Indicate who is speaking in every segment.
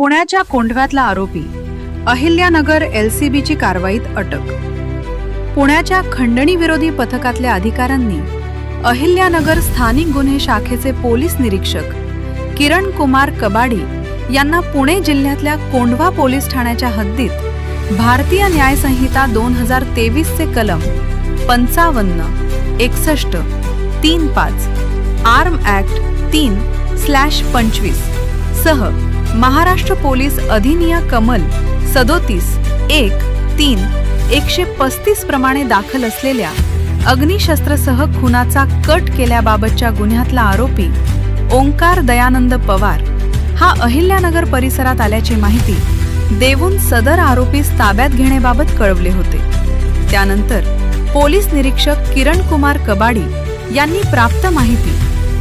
Speaker 1: पुण्याच्या कोंढव्यातला आरोपी अहिल्यानगर LCBची कारवाईत अटक। पुण्याच्या खंडणी विरोधी पथकातल्या अधिकाऱ्यांनी अहिल्यानगर स्थानिक गुन्हे शाखेचे पोलीस निरीक्षक किरण कुमार कबाडी यांना पुणे जिल्ह्यातल्या कोंढवा पोलीस ठाण्याच्या हद्दीत भारतीय न्याय संहिता 2023 चे कलम 55, 61, 35, आर्म ऍक्ट 3/25 सह महाराष्ट्र पोलीस अधिनियम कलम 37(1)(3)(135) प्रमाणे दाखल असलेल्या अग्निशस्त्रसह खुनाचा कट केल्याबाबतच्या गुन्ह्यातला आरोपी ओंकार दयानंद पवार हा अहिल्यानगर परिसरात आल्याची माहिती देऊन सदर आरोपीस ताब्यात घेण्याबाबत कळवले होते। त्यानंतर पोलीस निरीक्षक किरण कुमार कबाडी यांनी प्राप्त माहिती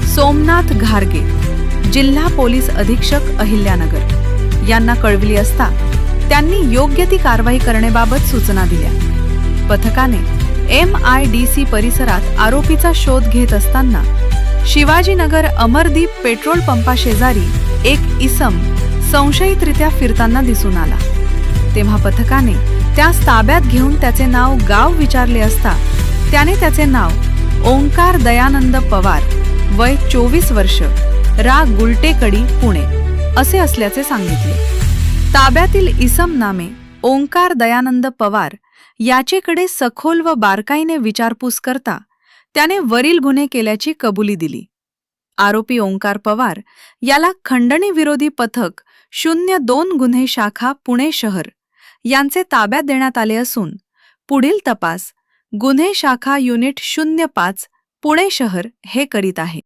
Speaker 1: सोमनाथ घारगे, जिल्हा पोलीस अधीक्षक अहिल्यानगर यांना कळवली असता त्यांनी योग्य ती कारवाई करण्याबाबत सूचना दिल्या। पथकाने MIDC परिसरात आरोपीचा शोध घेत असताना शिवाजीनगर अमरदीप पेट्रोल पंपाशेजारी एक इसम संशयितरित्या फिरताना दिसून आला। तेव्हा पथकाने त्यास ताब्यात घेऊन त्याचे नाव गाव विचारले असता त्याने त्याचे नाव ओंकार दयानंद पवार, वय 24 वर्ष, रा गुलटेकडी, पुणे असे असल्याचे सांगितले। ताब्यातील इसम नामे ओंकार दयानंद पवार याचेकडे सखोल व बारकाईने विचारपूस करता त्याने वरील गुन्हे केल्याची कबुली दिली। आरोपी ओंकार पवार याला खंडणी विरोधी पथक 02 गुन्हे शाखा पुणे शहर यांचे ताब्यात देण्यात आले असून पुढील तपास गुन्हे शाखा युनिट 05 पुणे शहर हे करीत आहे।